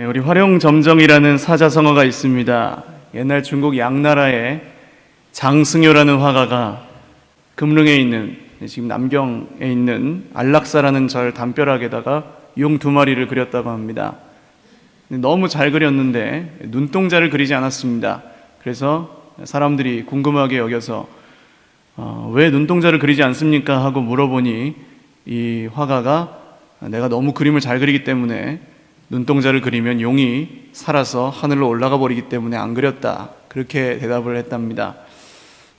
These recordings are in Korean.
우리 화룡점정이라는 사자성어가 있습니다. 옛날 중국 양나라에 장승효라는 화가가 금릉에 있는, 지금 남경에 있는 안락사라는 절 담벼락에다가 용 2마리를 그렸다고 합니다. 너무 잘 그렸는데 눈동자를 그리지 않았습니다. 그래서 사람들이 궁금하게 여겨서 왜 눈동자를 그리지 않습니까? 하고 물어보니 이 화가가 내가 너무 그림을 잘 그리기 때문에 눈동자를 그리면 용이 살아서 하늘로 올라가 버리기 때문에 안 그렸다, 그렇게 대답을 했답니다.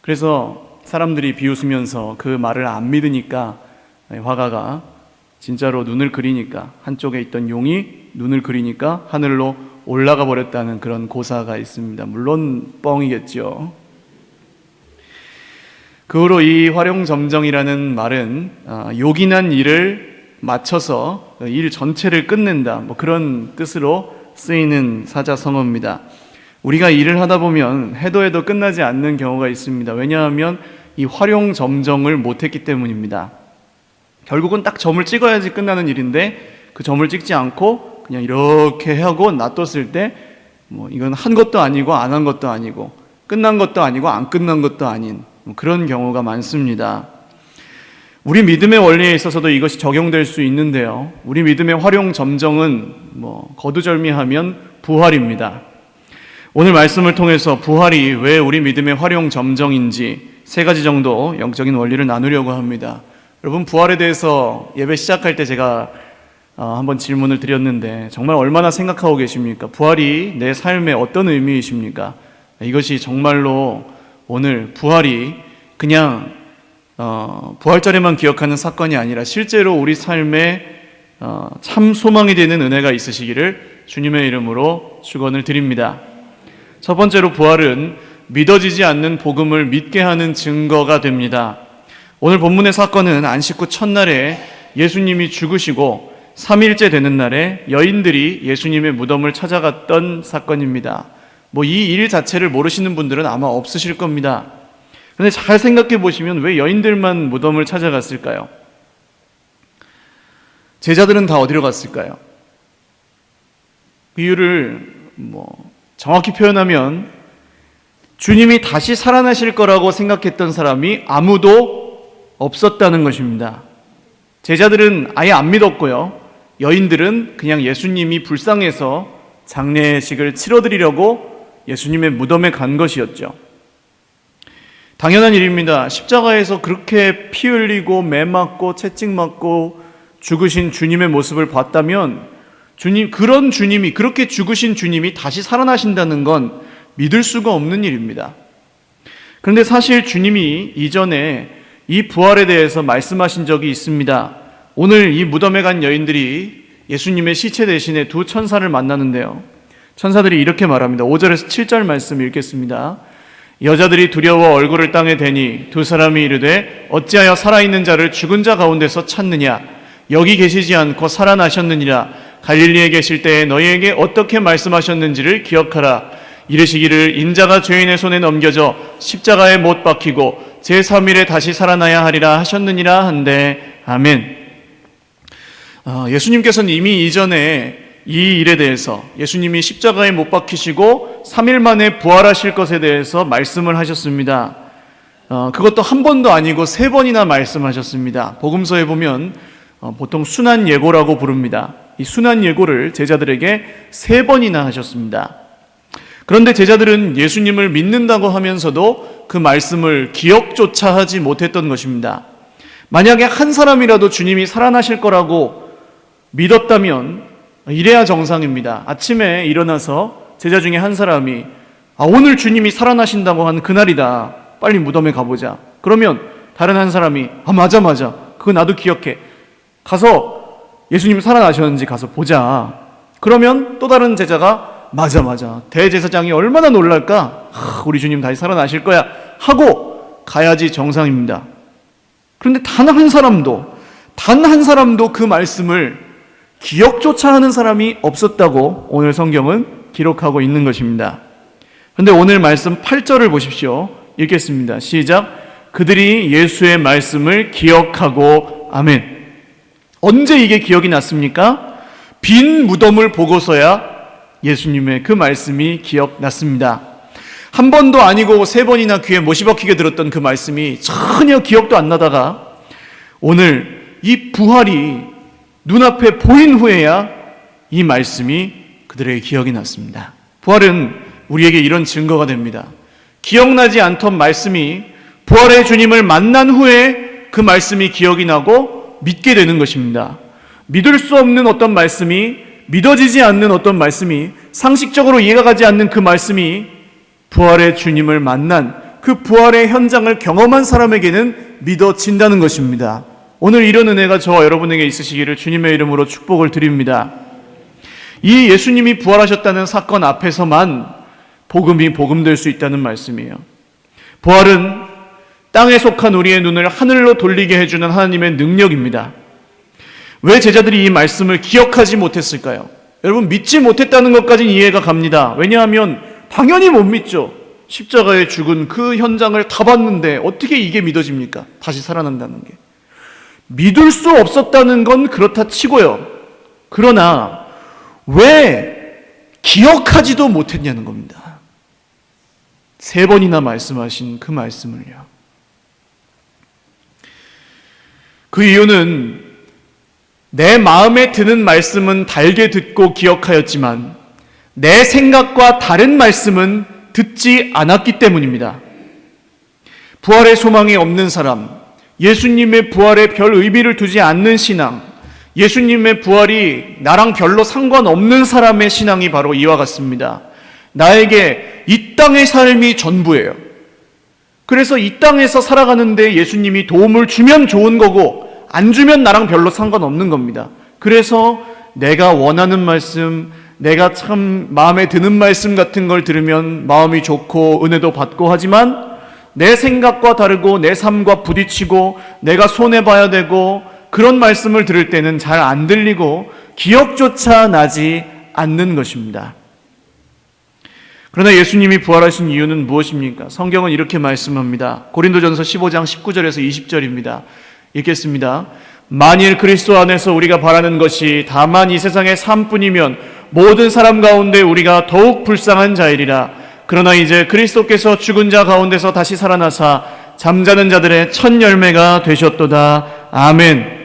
그래서 사람들이 비웃으면서 그 말을 안 믿으니까 화가가 진짜로 눈을 그리니까, 한쪽에 있던 용이 눈을 그리니까 하늘로 올라가 버렸다는 그런 고사가 있습니다. 물론 뻥이겠죠. 그 후로 이 화룡점정이라는 말은 요긴한 일을 맞춰서 일 전체를 끝낸다, 그런 뜻으로 쓰이는 사자성어입니다. 우리가 일을 하다 보면 해도 끝나지 않는 경우가 있습니다. 왜냐하면 이 활용점정을 못했기 때문입니다. 결국은 딱 점을 찍어야지 끝나는 일인데 그 점을 찍지 않고 그냥 이렇게 하고 놔뒀을 때 이건 한 것도 아니고 안 한 것도 아니고 끝난 것도 아니고 안 끝난 것도 아닌 그런 경우가 많습니다. 우리 믿음의 원리에 있어서도 이것이 적용될 수 있는데요, 우리 믿음의 활용점정은 거두절미하면 부활입니다. 오늘 말씀을 통해서 부활이 왜 우리 믿음의 활용점정인지 3가지 정도 영적인 원리를 나누려고 합니다. 여러분, 부활에 대해서 예배 시작할 때 제가 한번 질문을 드렸는데 정말 얼마나 생각하고 계십니까? 부활이 내 삶에 어떤 의미이십니까? 이것이 정말로 오늘 부활이 그냥 부활절에만 기억하는 사건이 아니라 실제로 우리 삶에 참 소망이 되는 은혜가 있으시기를 주님의 이름으로 축원을 드립니다. 첫 번째로, 부활은 믿어지지 않는 복음을 믿게 하는 증거가 됩니다. 오늘 본문의 사건은 안식 후 첫날에 예수님이 죽으시고 3일째 되는 날에 여인들이 예수님의 무덤을 찾아갔던 사건입니다. 이 일 자체를 모르시는 분들은 아마 없으실 겁니다. 그런데 잘 생각해 보시면 왜 여인들만 무덤을 찾아갔을까요? 제자들은 다 어디로 갔을까요? 그 이유를 정확히 표현하면 주님이 다시 살아나실 거라고 생각했던 사람이 아무도 없었다는 것입니다. 제자들은 아예 안 믿었고요, 여인들은 그냥 예수님이 불쌍해서 장례식을 치러드리려고 예수님의 무덤에 간 것이었죠. 당연한 일입니다. 십자가에서 그렇게 피 흘리고 매 맞고 채찍 맞고 죽으신 주님의 모습을 봤다면 그런 주님이, 그렇게 죽으신 주님이 다시 살아나신다는 건 믿을 수가 없는 일입니다. 그런데 사실 주님이 이전에 이 부활에 대해서 말씀하신 적이 있습니다. 오늘 이 무덤에 간 여인들이 예수님의 시체 대신에 2 천사를 만나는데요, 천사들이 이렇게 말합니다. 5절에서 7절 말씀 읽겠습니다. 여자들이 두려워 얼굴을 땅에 대니 2 사람이 이르되 어찌하여 살아있는 자를 죽은 자 가운데서 찾느냐? 여기 계시지 않고 살아나셨느니라. 갈릴리에 계실 때에 너희에게 어떻게 말씀하셨는지를 기억하라. 이르시기를 인자가 죄인의 손에 넘겨져 십자가에 못 박히고 제3일에 다시 살아나야 하리라 하셨느니라 한데 아멘. 예수님께서는 이미 이전에 이 일에 대해서, 예수님이 십자가에 못 박히시고 3일 만에 부활하실 것에 대해서 말씀을 하셨습니다. 그것도 한 번도 아니고 3번이나 말씀하셨습니다. 복음서에 보면 보통 순환 예고라고 부릅니다. 이 순환 예고를 제자들에게 3번이나 하셨습니다. 그런데 제자들은 예수님을 믿는다고 하면서도 그 말씀을 기억조차 하지 못했던 것입니다. 만약에 한 사람이라도 주님이 살아나실 거라고 믿었다면 이래야 정상입니다. 아침에 일어나서 제자 중에 한 사람이 오늘 주님이 살아나신다고 하는 그날이다, 빨리 무덤에 가보자. 그러면 다른 한 사람이 맞아 그거 나도 기억해, 가서 예수님 살아나셨는지 가서 보자. 그러면 또 다른 제자가 맞아 대제사장이 얼마나 놀랄까, 우리 주님 다시 살아나실 거야 하고 가야지 정상입니다. 그런데 단 한 사람도 그 말씀을 기억조차 하는 사람이 없었다고 오늘 성경은 기록하고 있는 것입니다. 그런데 오늘 말씀 8절을 보십시오. 읽겠습니다. 시작. 그들이 예수의 말씀을 기억하고 아멘. 언제 이게 기억이 났습니까? 빈 무덤을 보고서야 예수님의 그 말씀이 기억났습니다. 한 번도 아니고 3번이나 귀에 못이 박히게 들었던 그 말씀이 전혀 기억도 안 나다가 오늘 이 부활이 눈앞에 보인 후에야 이 말씀이 그들에게 기억이 났습니다. 부활은 우리에게 이런 증거가 됩니다. 기억나지 않던 말씀이 부활의 주님을 만난 후에 그 말씀이 기억이 나고 믿게 되는 것입니다. 믿을 수 없는 어떤 말씀이, 믿어지지 않는 어떤 말씀이, 상식적으로 이해가 가지 않는 그 말씀이 부활의 주님을 만난 그 부활의 현장을 경험한 사람에게는 믿어진다는 것입니다. 오늘 이런 은혜가 저와 여러분에게 있으시기를 주님의 이름으로 축복을 드립니다. 이 예수님이 부활하셨다는 사건 앞에서만 복음이 복음될 수 있다는 말씀이에요. 부활은 땅에 속한 우리의 눈을 하늘로 돌리게 해주는 하나님의 능력입니다. 왜 제자들이 이 말씀을 기억하지 못했을까요? 여러분, 믿지 못했다는 것까지는 이해가 갑니다. 왜냐하면 당연히 못 믿죠. 십자가에 죽은 그 현장을 다 봤는데 어떻게 이게 믿어집니까? 다시 살아난다는 게. 믿을 수 없었다는 건 그렇다 치고요. 그러나 왜 기억하지도 못했냐는 겁니다. 3번이나 말씀하신 그 말씀을요. 그 이유는 내 마음에 드는 말씀은 달게 듣고 기억하였지만 내 생각과 다른 말씀은 듣지 않았기 때문입니다. 부활의 소망이 없는 사람, 예수님의 부활에 별 의미를 두지 않는 신앙, 예수님의 부활이 나랑 별로 상관없는 사람의 신앙이 바로 이와 같습니다. 나에게 이 땅의 삶이 전부예요. 그래서 이 땅에서 살아가는데 예수님이 도움을 주면 좋은 거고 안 주면 나랑 별로 상관없는 겁니다. 그래서 내가 원하는 말씀, 내가 참 마음에 드는 말씀 같은 걸 들으면 마음이 좋고 은혜도 받고 하지만 내 생각과 다르고 내 삶과 부딪히고 내가 손해봐야 되고 그런 말씀을 들을 때는 잘 안 들리고 기억조차 나지 않는 것입니다. 그러나 예수님이 부활하신 이유는 무엇입니까? 성경은 이렇게 말씀합니다. 고린도전서 15장 19절에서 20절입니다. 읽겠습니다. 만일 그리스도 안에서 우리가 바라는 것이 다만 이 세상의 삶뿐이면 모든 사람 가운데 우리가 더욱 불쌍한 자이리라. 그러나 이제 그리스도께서 죽은 자 가운데서 다시 살아나사 잠자는 자들의 첫 열매가 되셨도다. 아멘.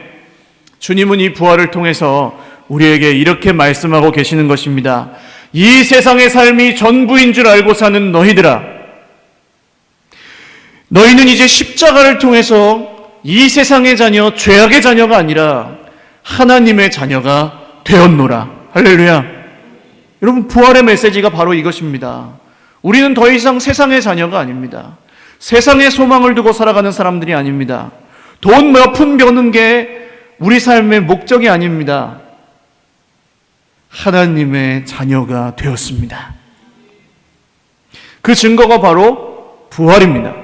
주님은 이 부활을 통해서 우리에게 이렇게 말씀하고 계시는 것입니다. 이 세상의 삶이 전부인 줄 알고 사는 너희들아, 너희는 이제 십자가를 통해서 이 세상의 자녀, 죄악의 자녀가 아니라 하나님의 자녀가 되었노라. 할렐루야. 여러분, 부활의 메시지가 바로 이것입니다. 우리는 더 이상 세상의 자녀가 아닙니다. 세상의 소망을 두고 살아가는 사람들이 아닙니다. 돈 몇 푼 버는 게 우리 삶의 목적이 아닙니다. 하나님의 자녀가 되었습니다. 그 증거가 바로 부활입니다.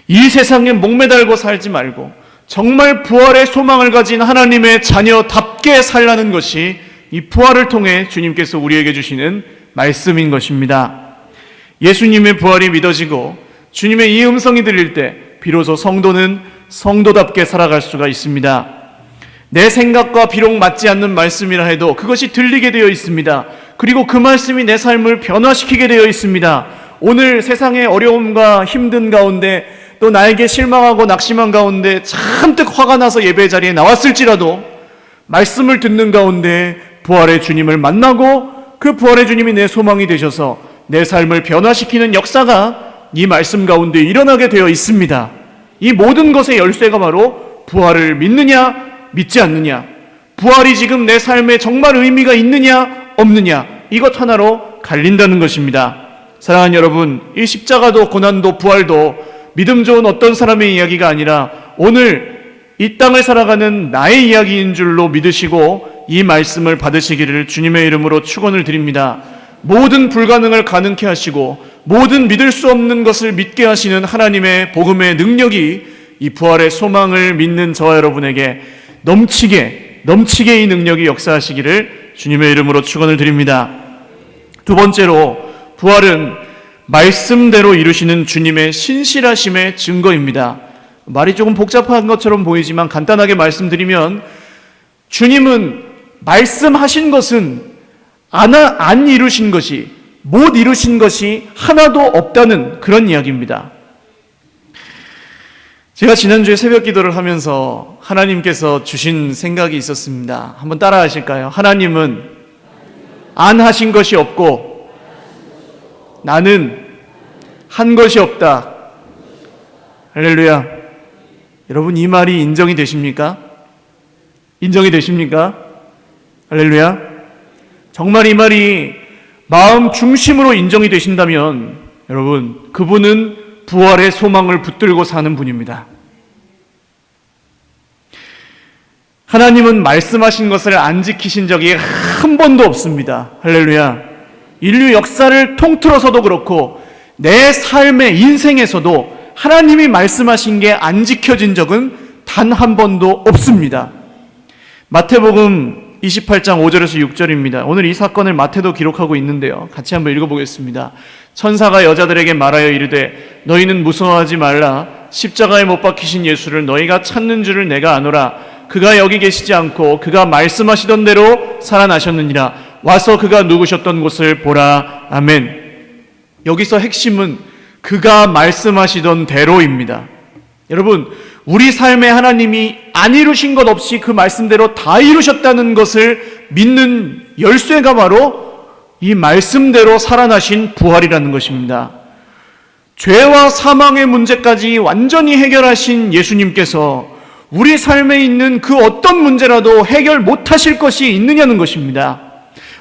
이 세상에 목매달고 살지 말고 정말 부활의 소망을 가진 하나님의 자녀답게 살라는 것이 이 부활을 통해 주님께서 우리에게 주시는 말씀인 것입니다. 예수님의 부활이 믿어지고 주님의 이 음성이 들릴 때 비로소 성도는 성도답게 살아갈 수가 있습니다. 내 생각과 비록 맞지 않는 말씀이라 해도 그것이 들리게 되어 있습니다. 그리고 그 말씀이 내 삶을 변화시키게 되어 있습니다. 오늘 세상의 어려움과 힘든 가운데 또 나에게 실망하고 낙심한 가운데 잔뜩 화가 나서 예배 자리에 나왔을지라도 말씀을 듣는 가운데 부활의 주님을 만나고 그 부활의 주님이 내 소망이 되셔서 내 삶을 변화시키는 역사가 이 말씀 가운데 일어나게 되어 있습니다. 이 모든 것의 열쇠가 바로 부활을 믿느냐 믿지 않느냐, 부활이 지금 내 삶에 정말 의미가 있느냐 없느냐, 이것 하나로 갈린다는 것입니다. 사랑하는 여러분, 이 십자가도 고난도 부활도 믿음 좋은 어떤 사람의 이야기가 아니라 오늘 이 땅을 살아가는 나의 이야기인 줄로 믿으시고 이 말씀을 받으시기를 주님의 이름으로 축원을 드립니다. 모든 불가능을 가능케 하시고 모든 믿을 수 없는 것을 믿게 하시는 하나님의 복음의 능력이 이 부활의 소망을 믿는 저와 여러분에게 넘치게 이 능력이 역사하시기를 주님의 이름으로 축원을 드립니다. 두 번째로, 부활은 말씀대로 이루시는 주님의 신실하심의 증거입니다. 말이 조금 복잡한 것처럼 보이지만 간단하게 말씀드리면 주님은 말씀하신 것은 안 이루신 것이, 못 이루신 것이 하나도 없다는 그런 이야기입니다. 제가 지난주에 새벽 기도를 하면서 하나님께서 주신 생각이 있었습니다. 한번 따라 하실까요? 하나님은 안 하신 것이 없고 나는 한 것이 없다. 할렐루야. 여러분, 이 말이 인정이 되십니까? 인정이 되십니까? 할렐루야. 정말 이 말이 마음 중심으로 인정이 되신다면 여러분, 그분은 부활의 소망을 붙들고 사는 분입니다. 하나님은 말씀하신 것을 안 지키신 적이 한 번도 없습니다. 할렐루야. 인류 역사를 통틀어서도 그렇고 내 삶의 인생에서도 하나님이 말씀하신 게 안 지켜진 적은 단 한 번도 없습니다. 마태복음 28장 5절에서 6절입니다. 오늘 이 사건을 마태도 기록하고 있는데요. 같이 한번 읽어보겠습니다. 천사가 여자들에게 말하여 이르되 너희는 무서워하지 말라. 십자가에 못 박히신 예수를 너희가 찾는 줄을 내가 아노라. 그가 여기 계시지 않고 그가 말씀하시던 대로 살아나셨느니라. 와서 그가 누구셨던 곳을 보라. 아멘. 여기서 핵심은 그가 말씀하시던 대로입니다. 여러분, 우리 삶에 하나님이 안 이루신 것 없이 그 말씀대로 다 이루셨다는 것을 믿는 열쇠가 바로 이 말씀대로 살아나신 부활이라는 것입니다. 죄와 사망의 문제까지 완전히 해결하신 예수님께서 우리 삶에 있는 그 어떤 문제라도 해결 못하실 것이 있느냐는 것입니다.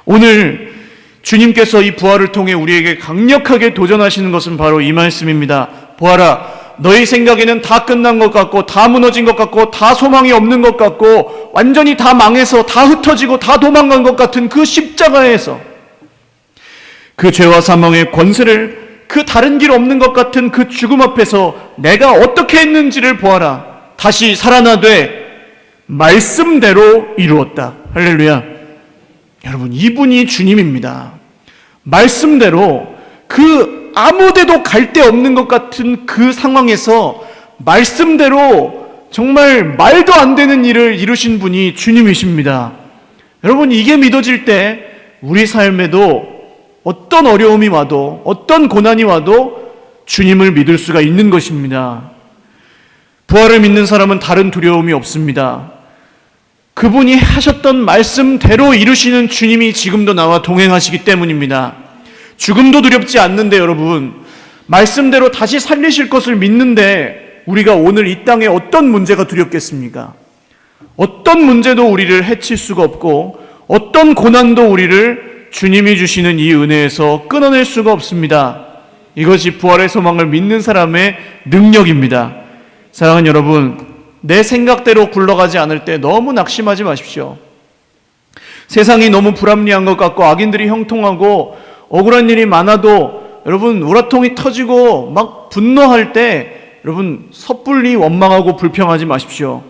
오늘 주님께서 이 부활을 통해 우리에게 강력하게 도전하시는 것은 바로 이 말씀입니다. 보아라, 너희 생각에는 다 끝난 것 같고 다 무너진 것 같고 다 소망이 없는 것 같고 완전히 다 망해서 다 흩어지고 다 도망간 것 같은 그 십자가에서 그 죄와 사망의 권세를, 그 다른 길 없는 것 같은 그 죽음 앞에서 내가 어떻게 했는지를 보아라. 다시 살아나되 말씀대로 이루었다. 할렐루야. 여러분, 이분이 주님입니다. 말씀대로 그 아무데도 갈 데 없는 것 같은 그 상황에서 말씀대로 정말 말도 안 되는 일을 이루신 분이 주님이십니다. 여러분, 이게 믿어질 때 우리 삶에도 어떤 어려움이 와도 어떤 고난이 와도 주님을 믿을 수가 있는 것입니다. 부활을 믿는 사람은 다른 두려움이 없습니다. 그분이 하셨던 말씀대로 이루시는 주님이 지금도 나와 동행하시기 때문입니다. 죽음도 두렵지 않는데 여러분, 말씀대로 다시 살리실 것을 믿는데 우리가 오늘 이 땅에 어떤 문제가 두렵겠습니까? 어떤 문제도 우리를 해칠 수가 없고 어떤 고난도 우리를 주님이 주시는 이 은혜에서 끊어낼 수가 없습니다. 이것이 부활의 소망을 믿는 사람의 능력입니다. 사랑하는 여러분, 내 생각대로 굴러가지 않을 때 너무 낙심하지 마십시오. 세상이 너무 불합리한 것 같고 악인들이 형통하고 억울한 일이 많아도 여러분 우라통이 터지고 막 분노할 때 여러분 섣불리 원망하고 불평하지 마십시오.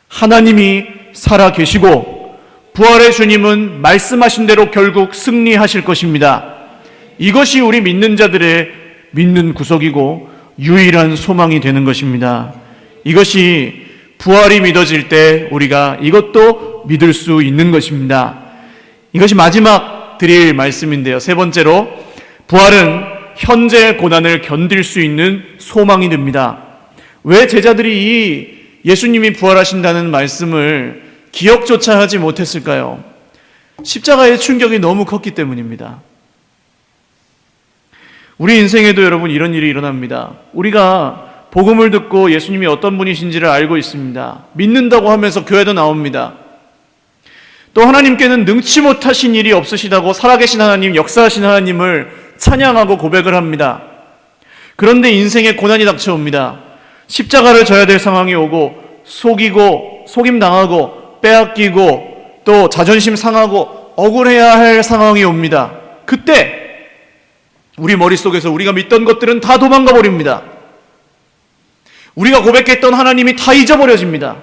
하나님이 살아 계시고 부활의 주님은 말씀하신 대로 결국 승리하실 것입니다. 이것이 우리 믿는 자들의 믿는 구석이고 유일한 소망이 되는 것입니다. 이것이 부활이 믿어질 때 우리가 이것도 믿을 수 있는 것입니다. 이것이 마지막 드릴 말씀인데요. 세 번째로, 부활은 현재의 고난을 견딜 수 있는 소망이 됩니다. 왜 제자들이 이 예수님이 부활하신다는 말씀을 기억조차 하지 못했을까요? 십자가의 충격이 너무 컸기 때문입니다. 우리 인생에도 여러분 이런 일이 일어납니다. 우리가 복음을 듣고 예수님이 어떤 분이신지를 알고 있습니다. 믿는다고 하면서 교회도 나옵니다. 또 하나님께는 능치 못하신 일이 없으시다고 살아계신 하나님, 역사하신 하나님을 찬양하고 고백을 합니다. 그런데 인생에 고난이 닥쳐옵니다. 십자가를 져야 될 상황이 오고 속이고 속임당하고 빼앗기고 또 자존심 상하고 억울해야 할 상황이 옵니다. 그때 우리 머릿속에서 우리가 믿던 것들은 다 도망가 버립니다. 우리가 고백했던 하나님이 다 잊어버려집니다.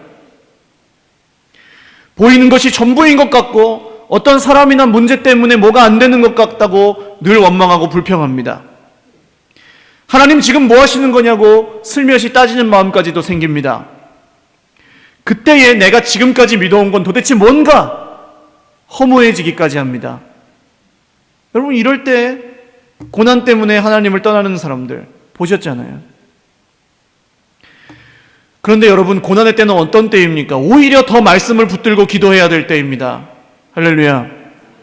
보이는 것이 전부인 것 같고 어떤 사람이나 문제 때문에 뭐가 안 되는 것 같다고 늘 원망하고 불평합니다. 하나님 지금 뭐 하시는 거냐고 슬며시 따지는 마음까지도 생깁니다. 그때에 내가 지금까지 믿어온 건 도대체 뭔가 허무해지기까지 합니다. 여러분, 이럴 때 고난 때문에 하나님을 떠나는 사람들 보셨잖아요. 그런데 여러분, 고난의 때는 어떤 때입니까? 오히려 더 말씀을 붙들고 기도해야 될 때입니다. 할렐루야.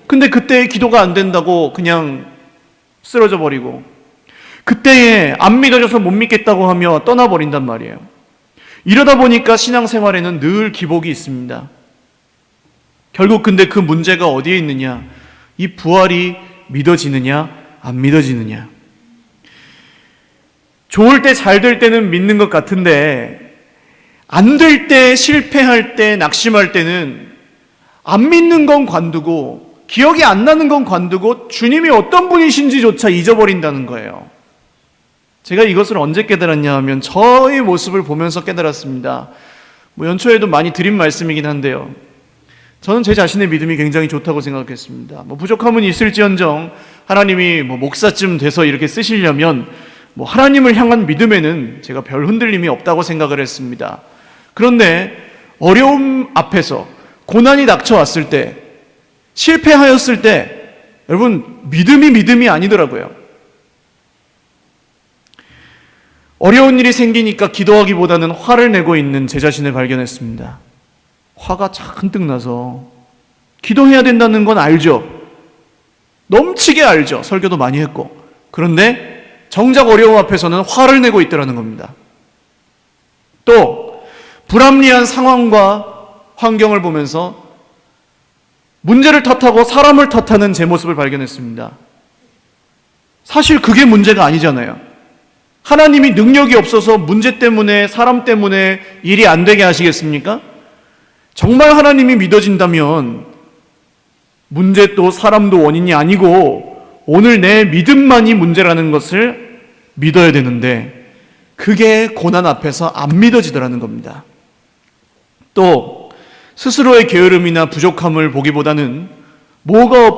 근데 그때의 기도가 안 된다고 그냥 쓰러져 버리고, 그때에 안 믿어져서 못 믿겠다고 하며 떠나버린단 말이에요. 이러다 보니까 신앙생활에는 늘 기복이 있습니다. 결국 근데 그 문제가 어디에 있느냐? 이 부활이 믿어지느냐 안 믿어지느냐. 좋을 때, 잘 될 때는 믿는 것 같은데 안 될 때, 실패할 때, 낙심할 때는 안 믿는 건 관두고, 기억이 안 나는 건 관두고 주님이 어떤 분이신지조차 잊어버린다는 거예요. 제가 이것을 언제 깨달았냐 하면 저의 모습을 보면서 깨달았습니다. 연초에도 많이 드린 말씀이긴 한데요, 저는 제 자신의 믿음이 굉장히 좋다고 생각했습니다. 부족함은 있을지언정 하나님이 목사쯤 돼서 이렇게 쓰시려면 하나님을 향한 믿음에는 제가 별 흔들림이 없다고 생각을 했습니다. 그런데 어려움 앞에서, 고난이 닥쳐왔을 때, 실패하였을 때, 여러분, 믿음이 아니더라고요. 어려운 일이 생기니까 기도하기보다는 화를 내고 있는 제 자신을 발견했습니다. 화가 잔뜩 나서 기도해야 된다는 건 알죠. 넘치게 알죠. 설교도 많이 했고. 그런데 정작 어려움 앞에서는 화를 내고 있더라는 겁니다. 또 불합리한 상황과 환경을 보면서 문제를 탓하고 사람을 탓하는 제 모습을 발견했습니다. 사실 그게 문제가 아니잖아요. 하나님이 능력이 없어서 문제 때문에, 사람 때문에 일이 안 되게 하시겠습니까? 정말 하나님이 믿어진다면 문제도 사람도 원인이 아니고 오늘 내 믿음만이 문제라는 것을 믿어야 되는데, 그게 고난 앞에서 안 믿어지더라는 겁니다. 또 스스로의 게으름이나 부족함을 보기보다는 뭐가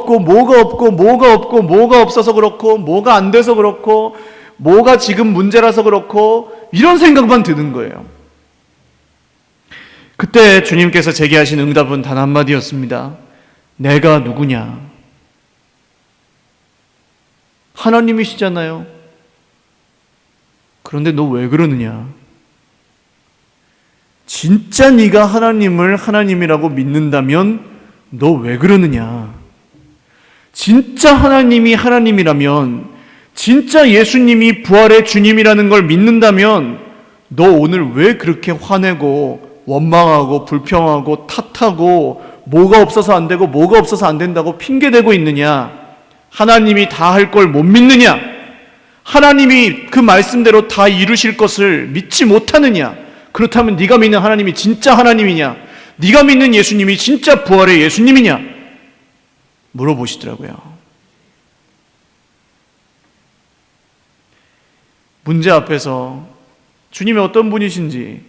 없어서 그렇고, 뭐가 안 돼서 그렇고, 뭐가 지금 문제라서 그렇고, 이런 생각만 드는 거예요. 그때 주님께서 제게 하신 응답은 단 한마디였습니다. 내가 누구냐? 하나님이시잖아요. 그런데 너 왜 그러느냐? 진짜 네가 하나님을 하나님이라고 믿는다면 너 왜 그러느냐? 진짜 하나님이 하나님이라면, 진짜 예수님이 부활의 주님이라는 걸 믿는다면 너 오늘 왜 그렇게 화내고 원망하고 불평하고 탓하고 뭐가 없어서 안 되고 뭐가 없어서 안 된다고 핑계대고 있느냐? 하나님이 다 할 걸 못 믿느냐? 하나님이 그 말씀대로 다 이루실 것을 믿지 못하느냐? 그렇다면 네가 믿는 하나님이 진짜 하나님이냐? 네가 믿는 예수님이 진짜 부활의 예수님이냐? 물어보시더라고요. 문제 앞에서 주님이 어떤 분이신지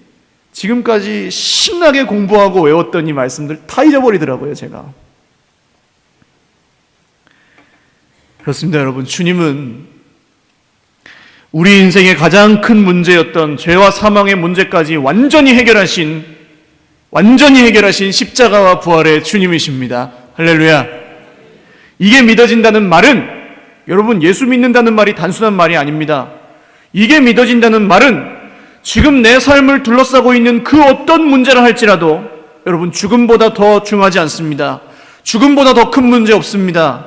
지금까지 신나게 공부하고 외웠던 이 말씀들 다 잊어버리더라고요, 제가. 그렇습니다, 여러분. 주님은 우리 인생의 가장 큰 문제였던 죄와 사망의 문제까지 완전히 해결하신 십자가와 부활의 주님이십니다. 할렐루야. 이게 믿어진다는 말은, 여러분, 예수 믿는다는 말이 단순한 말이 아닙니다. 이게 믿어진다는 말은 지금 내 삶을 둘러싸고 있는 그 어떤 문제라 할지라도 여러분, 죽음보다 더 중하지 않습니다. 죽음보다 더 큰 문제 없습니다.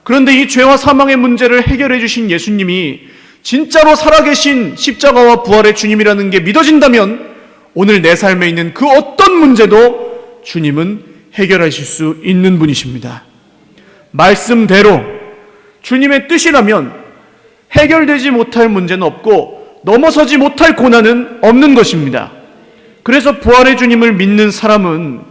그런데 이 죄와 사망의 문제를 해결해 주신 예수님이 진짜로 살아계신 십자가와 부활의 주님이라는 게 믿어진다면 오늘 내 삶에 있는 그 어떤 문제도 주님은 해결하실 수 있는 분이십니다. 말씀대로 주님의 뜻이라면 해결되지 못할 문제는 없고 넘어서지 못할 고난은 없는 것입니다. 그래서 부활의 주님을 믿는 사람은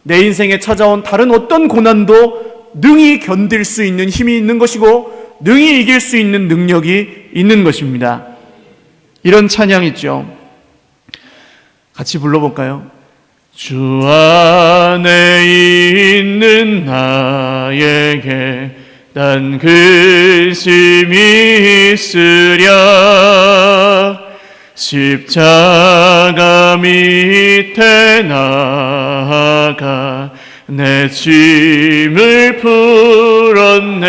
내 인생에 찾아온 다른 어떤 고난도 능히 견딜 수 있는 힘이 있는 것이고 능히 이길 수 있는 능력이 있는 것입니다. 이런 찬양 있죠. 같이 불러볼까요? 주 안에 있는 나에게 난 근심이 있으랴. 십자가 밑에 나아가 내 짐을 풀었네.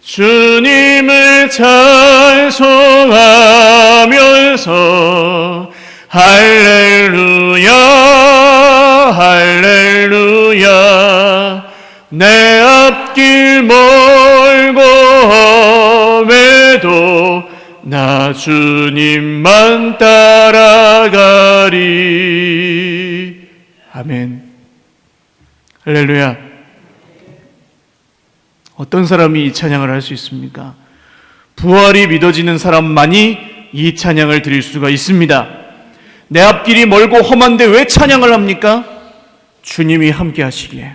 주님을 찬송하면서 할렐루야 할렐루야 내 앞길 멀고 험해도 나 주님만 따라가리. 아멘. 할렐루야. 어떤 사람이 이 찬양을 할 수 있습니까? 부활이 믿어지는 사람만이 이 찬양을 드릴 수가 있습니다. 내 앞길이 멀고 험한데 왜 찬양을 합니까? 주님이 함께 하시기에.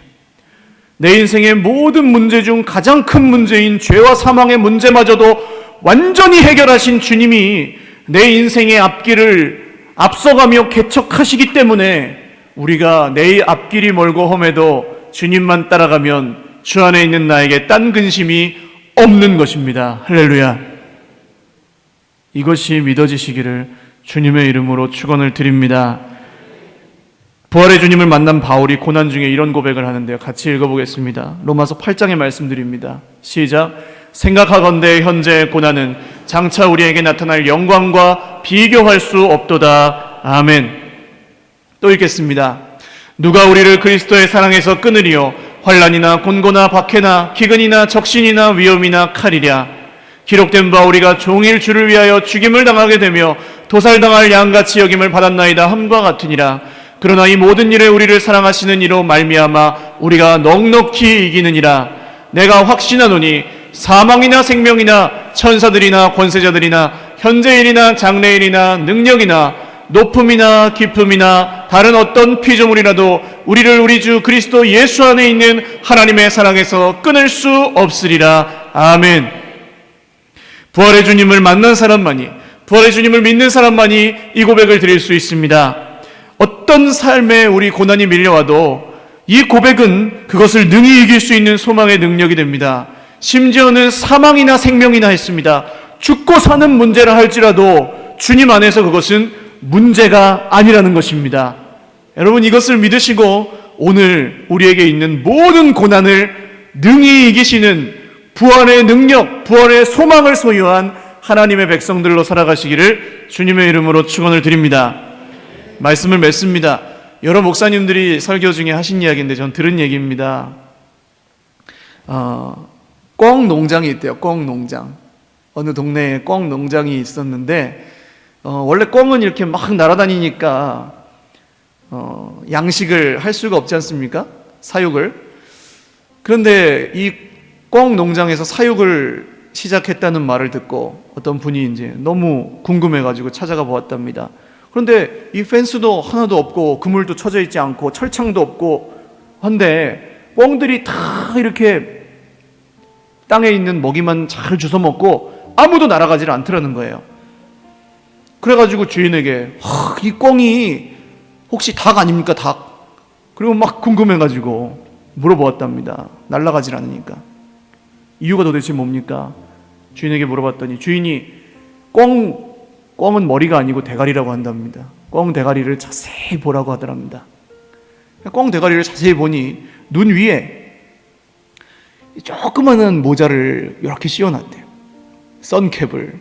내 인생의 모든 문제 중 가장 큰 문제인 죄와 사망의 문제마저도 완전히 해결하신 주님이 내 인생의 앞길을 앞서가며 개척하시기 때문에 우리가 내 앞길이 멀고 험해도 주님만 따라가면 주 안에 있는 나에게 딴 근심이 없는 것입니다. 할렐루야. 이것이 믿어지시기를 주님의 이름으로 축원을 드립니다. 부활의 주님을 만난 바울이 고난 중에 이런 고백을 하는데요. 같이 읽어보겠습니다. 로마서 8장의 말씀드립니다. 시작. 생각하건대 현재의 고난은 장차 우리에게 나타날 영광과 비교할 수 없도다. 아멘. 또 읽겠습니다. 누가 우리를 그리스도의 사랑에서 끊으리요? 환난이나 곤고나 박해나 기근이나 적신이나 위험이나 칼이랴. 기록된 바 우리가 종일 주를 위하여 죽임을 당하게 되며 도살당할 양같이 여김을 받았나이다 함과 같으니라. 그러나 이 모든 일에 우리를 사랑하시는 이로 말미암아 우리가 넉넉히 이기느니라. 내가 확신하노니 사망이나 생명이나 천사들이나 권세자들이나 현재일이나 장래일이나 능력이나 높음이나 깊음이나 다른 어떤 피조물이라도 우리를 우리 주 그리스도 예수 안에 있는 하나님의 사랑에서 끊을 수 없으리라. 아멘. 부활의 주님을 만난 사람만이, 부활의 주님을 믿는 사람만이 이 고백을 드릴 수 있습니다. 어떤 삶에 우리 고난이 밀려와도 이 고백은 그것을 능히 이길 수 있는 소망의 능력이 됩니다. 심지어는 사망이나 생명이나 했습니다. 죽고 사는 문제라 할지라도 주님 안에서 그것은 문제가 아니라는 것입니다. 여러분, 이것을 믿으시고 오늘 우리에게 있는 모든 고난을 능히 이기시는 부활의 능력, 부활의 소망을 소유한 하나님의 백성들로 살아가시기를 주님의 이름으로 축원을 드립니다. 말씀을 맺습니다. 여러 목사님들이 설교 중에 하신 이야기인데 전 들은 얘기입니다. 꿩 농장이 있대요. 꿩 농장. 어느 동네에 꿩 농장이 있었는데 원래 꿩은 이렇게 막 날아다니니까 양식을 할 수가 없지 않습니까? 사육을. 그런데 이 꿩 농장에서 사육을 시작했다는 말을 듣고 어떤 분이 이제 너무 궁금해가지고 찾아가 보았답니다. 그런데 이 펜스도 하나도 없고 그물도 쳐져 있지 않고 철창도 없고 한데 꿩들이 다 이렇게 땅에 있는 먹이만 잘 주워 먹고 아무도 날아가질 않더라는 거예요. 그래가지고 주인에게 이 꿩이 혹시 닭 아닙니까? 닭. 그리고 막 궁금해가지고 물어보았답니다. 날아가질 않으니까. 이유가 도대체 뭡니까? 주인에게 물어봤더니 주인이 꿩은 머리가 아니고 대가리라고 한답니다. 꿩 대가리를 자세히 보라고 하더랍니다. 꿩 대가리를 자세히 보니 눈 위에 조그마한 모자를 이렇게 씌워놨대요. 선캡을.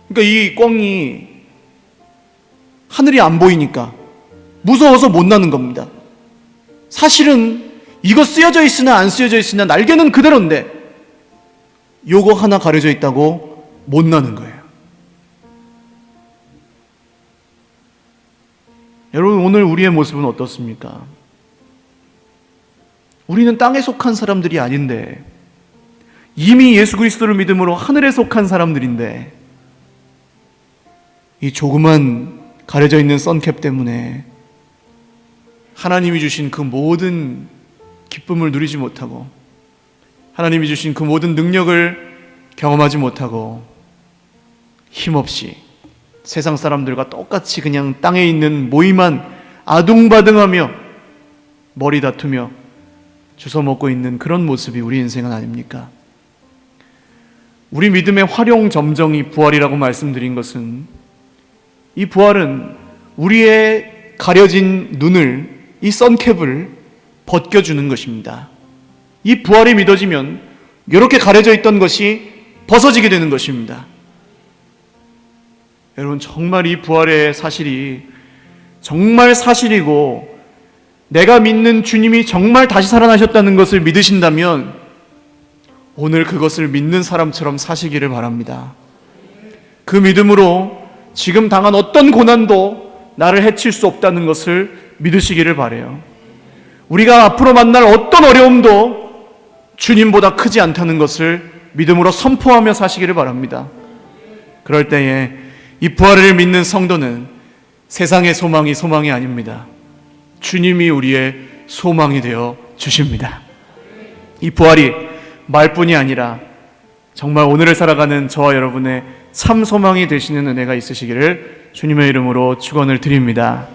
그러니까 이 꿩이 하늘이 안 보이니까 무서워서 못 나는 겁니다. 사실은 이거 쓰여져 있으나 안 쓰여져 있으나 날개는 그대로인데 요거 하나 가려져 있다고 못 나는 거예요. 여러분, 오늘 우리의 모습은 어떻습니까? 우리는 땅에 속한 사람들이 아닌데 이미 예수 그리스도를 믿음으로 하늘에 속한 사람들인데 이 조그만 가려져 있는 선캡 때문에 하나님이 주신 그 모든 기쁨을 누리지 못하고 하나님이 주신 그 모든 능력을 경험하지 못하고 힘없이 세상 사람들과 똑같이 그냥 땅에 있는 모이만 아둥바둥하며 머리 다투며 주워 먹고 있는 그런 모습이 우리 인생은 아닙니까? 우리 믿음의 활용점정이 부활이라고 말씀드린 것은 이 부활은 우리의 가려진 눈을, 이 선캡을 벗겨주는 것입니다. 이 부활이 믿어지면 이렇게 가려져 있던 것이 벗어지게 되는 것입니다. 여러분, 정말 이 부활의 사실이 정말 사실이고 내가 믿는 주님이 정말 다시 살아나셨다는 것을 믿으신다면 오늘 그것을 믿는 사람처럼 사시기를 바랍니다. 그 믿음으로 지금 당한 어떤 고난도 나를 해칠 수 없다는 것을 믿으시기를 바라요. 우리가 앞으로 만날 어떤 어려움도 주님보다 크지 않다는 것을 믿음으로 선포하며 사시기를 바랍니다. 그럴 때에 이 부활을 믿는 성도는 세상의 소망이 아닙니다. 주님이 우리의 소망이 되어 주십니다. 이 부활이 말뿐이 아니라 정말 오늘을 살아가는 저와 여러분의 참 소망이 되시는 은혜가 있으시기를 주님의 이름으로 축원을 드립니다.